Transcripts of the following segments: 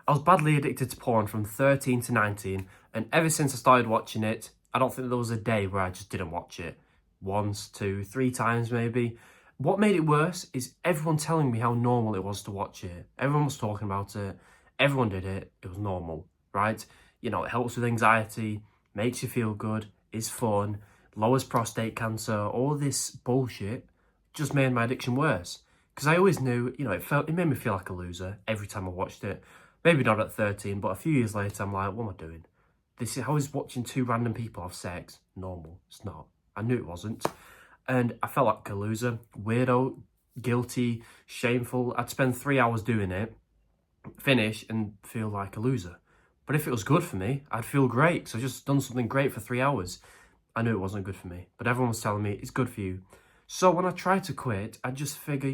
I was badly addicted to porn from 13 to 19, and ever since I started watching it, I don't think there was a day where I just didn't watch it. Once, two, three times maybe. What made it worse is everyone telling me how normal it was to watch it. Everyone was talking about it. Everyone did it. It was normal, right? You know, it helps with anxiety, makes you feel good, is fun, lowers prostate cancer, all this bullshit just made my addiction worse. Because I always knew, it made me feel like a loser every time I watched it. Maybe not at 13, but a few years later, I'm like, what am I doing? How is watching two random people have sex normal? It's not. I knew it wasn't. And I felt like a loser, weirdo, guilty, shameful. I'd spend 3 hours doing it, finish, and feel like a loser. But if it was good for me, I'd feel great. So I've just done something great for 3 hours. I knew it wasn't good for me, but everyone was telling me it's good for you. So when I tried to quit, I just figure,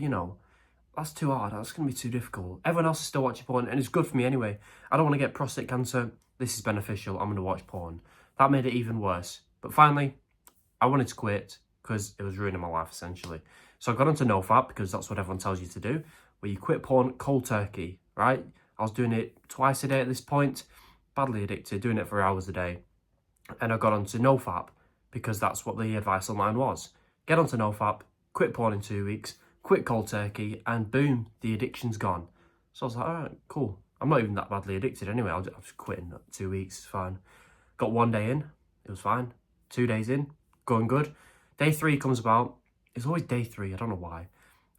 that's too hard. That's going to be too difficult. Everyone else is still watching porn, and it's good for me anyway. I don't want to get prostate cancer. This is beneficial. I'm going to watch porn. That made it even worse. But finally, I wanted to quit because it was ruining my life, essentially. So I got onto NoFap because that's what everyone tells you to do, where you quit porn cold turkey, right? I was doing it twice a day at this point, badly addicted, doing it for hours a day. And I got onto NoFap because that's what the advice online was. Get onto NoFap, quit porn in 2 weeks, quit cold turkey, and boom, the addiction's gone. So I was like, all right, cool. I'm not even that badly addicted anyway. I was quitting 2 weeks, it's fine. Got 1 day in, it was fine. 2 days in, going good. Day 3 comes about. It's always day 3, I don't know why.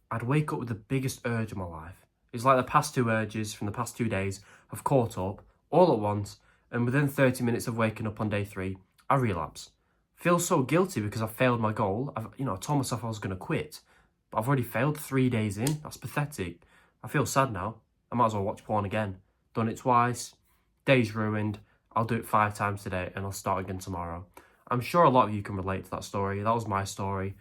I'd wake up with the biggest urge of my life. It's like the past 2 urges from the past 2 days have caught up all at once, and within 30 minutes of waking up on day 3, I relapse. Feel so guilty because I failed my goal. I told myself I was going to quit, but I've already failed 3 days in. That's pathetic. I feel sad now. I might as well watch porn again. Done it twice. Day's ruined. I'll do it 5 times today and I'll start again tomorrow. I'm sure a lot of you can relate to that story. That was my story.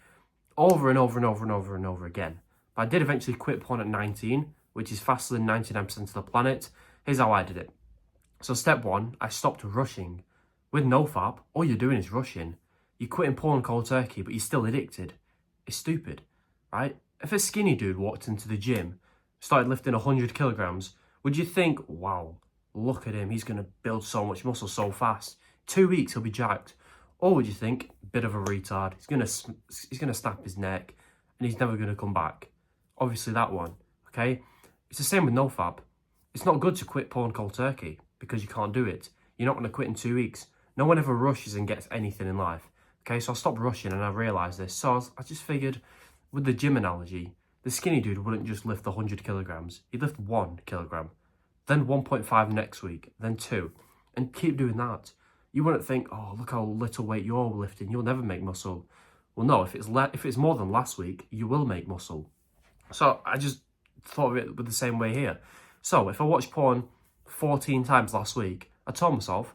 Over and over and over and over and over again. But I did eventually quit porn at 19, which is faster than 99% of the planet. Here's how I did it. So step 1, I stopped rushing. With NoFap, all you're doing is rushing. You're quitting porn cold turkey, but you're still addicted. It's stupid, right? If a skinny dude walked into the gym, started lifting 100 kilograms, would you think, wow, look at him, he's going to build so much muscle so fast. 2 weeks, he'll be jacked. Or would you think, bit of a retard, he's going to snap his neck and he's never going to come back? Obviously that one, okay? It's the same with NoFap. It's not good to quit porn cold turkey because you can't do it. You're not going to quit in 2 weeks. No one ever rushes and gets anything in life. Okay, so I stopped rushing and I realised this. So I just figured, with the gym analogy, the skinny dude wouldn't just lift 100 kilograms. He'd lift 1 kilogram, then 1.5 next week, then 2, and keep doing that. You wouldn't think, oh, look how little weight you're lifting. You'll never make muscle. Well, no, if it's more than last week, you will make muscle. So I just thought of it with the same way here. So if I watched porn 14 times last week, I told myself,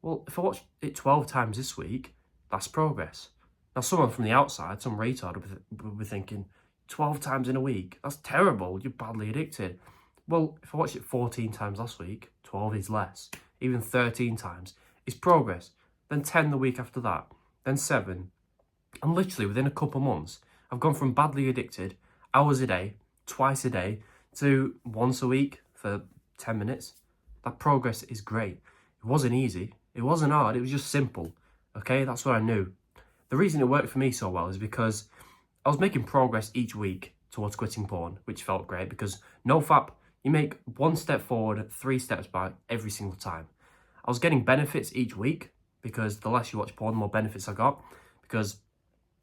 well, if I watch it 12 times this week, that's progress. Now, someone from the outside, some retard, would be thinking, 12 times in a week? That's terrible. You're badly addicted. Well, if I watched it 14 times last week, 12 is less. Even 13 times is progress. Then 10 the week after that. Then 7. And literally within a couple months, I've gone from badly addicted, hours a day, twice a day, to once a week for 10 minutes. That progress is great. It wasn't easy. It wasn't hard. It was just simple. Okay, that's what I knew. The reason it worked for me so well is because I was making progress each week towards quitting porn, which felt great because NoFap, you make 1 step forward, 3 steps back every single time. I was getting benefits each week because the less you watch porn, the more benefits I got. Because,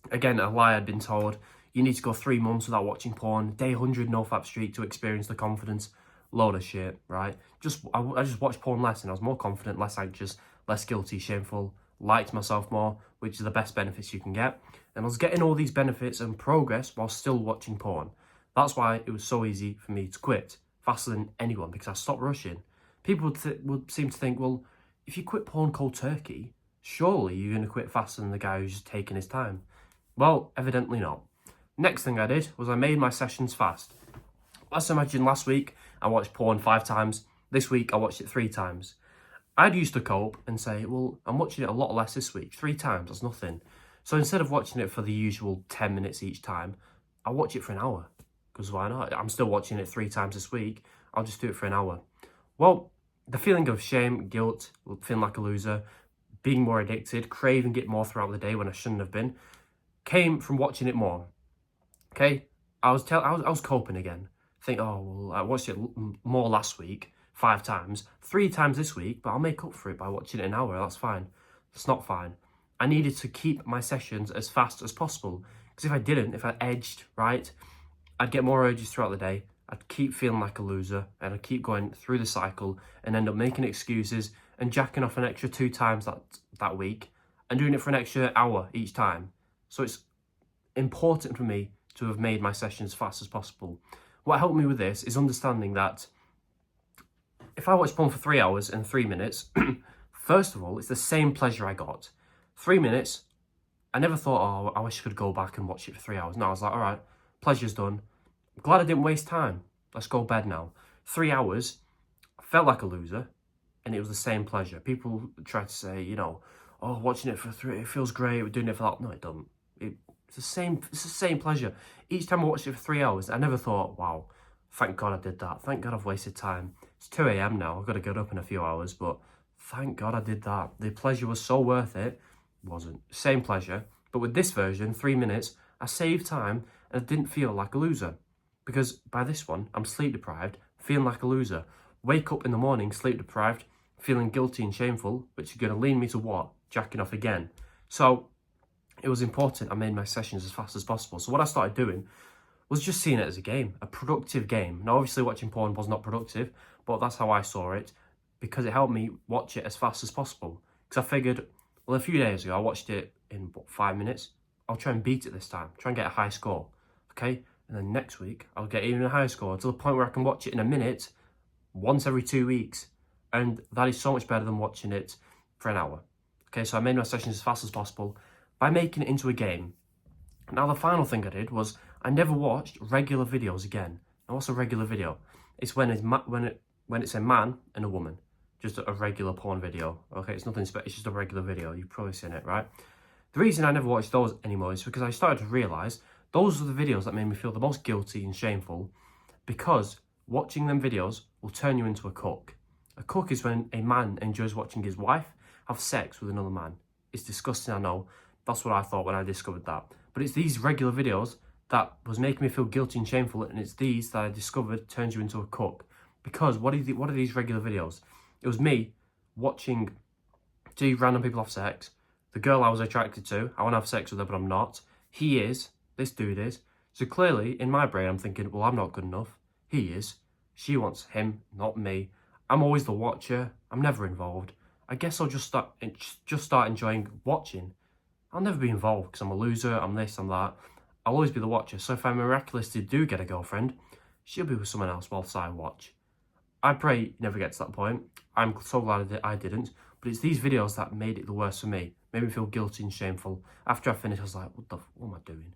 again, a lie I'd been told, you need to go 3 months without watching porn, day 100 NoFap streak to experience the confidence. Load of shit, right? I just watched porn less and I was more confident, less anxious, less guilty, shameful, liked myself more, which is the best benefits you can get. And I was getting all these benefits and progress while still watching porn. That's why it was so easy for me to quit faster than anyone, because I stopped rushing. People would seem to think, well, if you quit porn cold turkey, surely you're going to quit faster than the guy who's just taking his time. Well, evidently not. Next thing I did was I made my sessions fast. Let's imagine last week I watched porn 5 times. This week I watched it 3 times. I'd used to cope and say, well, I'm watching it a lot less this week. 3 times, that's nothing. So instead of watching it for the usual 10 minutes each time, I watch it for an hour. Because why not? I'm still watching it 3 times this week. I'll just do it for an hour. Well, The feeling of shame, guilt, feeling like a loser, being more addicted, craving it more throughout the day when I shouldn't have been, came from watching it more. Okay, I was coping again. Think, oh well, I watched it more last week, 5 times, 3 times this week, but I'll make up for it by watching it an hour. That's fine. That's not fine. I needed to keep my sessions as fast as possible, because if I didn't, if I edged right, I'd get more urges throughout the day. I'd keep feeling like a loser, and I'd keep going through the cycle and end up making excuses and jacking off an extra 2 times that week and doing it for an extra hour each time. So it's important for me to have made my sessions as fast as possible. What helped me with this is understanding that if I watch porn for 3 hours and 3 minutes, first of all, it's the same pleasure I got. 3 minutes, I never thought, oh, I wish I could go back and watch it for 3 hours. No, I was like, all right, pleasure's done. I'm glad I didn't waste time. Let's go to bed now. 3 hours, I felt like a loser, and it was the same pleasure. People try to say, oh, watching it for 3, it feels great, we're doing it for that. No, it doesn't. It's the same pleasure. Each time I watched it for 3 hours, I never thought, wow, thank God I did that. Thank God I've wasted time. It's 2 a.m. now, I've got to get up in a few hours, but thank God I did that. The pleasure was so worth it. It wasn't. Same pleasure. But with this version, 3 minutes, I saved time and I didn't feel like a loser. Because by this one, I'm sleep deprived, feeling like a loser. Wake up in the morning, sleep deprived, feeling guilty and shameful, which is going to lead me to what? Jacking off again. So it was important I made my sessions as fast as possible. So what I started doing was just seeing it as a game, a productive game. Now, obviously watching porn was not productive, but that's how I saw it, because it helped me watch it as fast as possible. Because I figured, well, a few days ago, I watched it in 5 minutes. I'll try and beat it this time, try and get a high score, okay? And then next week, I'll get even a higher score to the point where I can watch it in a minute once every 2 weeks. And that is so much better than watching it for an hour. Okay, so I made my sessions as fast as possible by making it into a game. Now, the final thing I did was I never watched regular videos again. Now, what's a regular video? It's when it's a man and a woman. Just a regular porn video. Okay, it's nothing special, it's just a regular video. You've probably seen it, right? The reason I never watched those anymore is because I started to realise those are the videos that made me feel the most guilty and shameful, because watching them videos will turn you into a cook. A cook is when a man enjoys watching his wife have sex with another man. It's disgusting, I know. That's what I thought when I discovered that. But it's these regular videos that was making me feel guilty and shameful, and it's these that I discovered turns you into a cook. Because what are these regular videos? It was me watching 2 random people have sex. The girl I was attracted to, I want to have sex with her, but I'm not. He is. This dude is. So clearly, in my brain, I'm thinking, well, I'm not good enough. He is. She wants him, not me. I'm always the watcher. I'm never involved. I guess I'll just start enjoying watching. I'll never be involved because I'm a loser, I'm this, I'm that. I'll always be the watcher. So if I miraculously do get a girlfriend, she'll be with someone else whilst I watch. I pray it never get to that point. I'm so glad that I didn't. But it's these videos that made it the worst for me. Made me feel guilty and shameful. After I finished, I was like, what am I doing?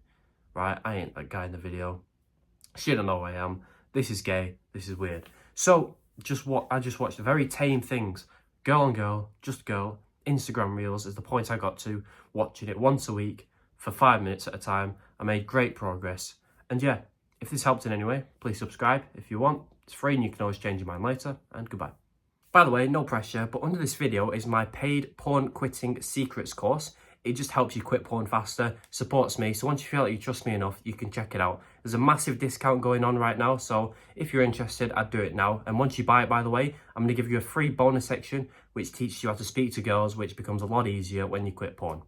Right, I ain't that guy in the video. She don't know who I am. This is gay. This is weird. So I just watched very tame things. Girl on girl, just girl. Instagram reels is the point I got to. Watching it once a week for 5 minutes at a time. I made great progress. And yeah, if this helped in any way, please subscribe if you want. It's free and you can always change your mind later. And goodbye. By the way, no pressure, but under this video is my paid porn quitting secrets course. It just helps you quit porn faster, supports me. So once you feel like you trust me enough, you can check it out. There's a massive discount going on right now. So if you're interested, I'd do it now. And once you buy it, by the way, I'm going to give you a free bonus section, which teaches you how to speak to girls, which becomes a lot easier when you quit porn.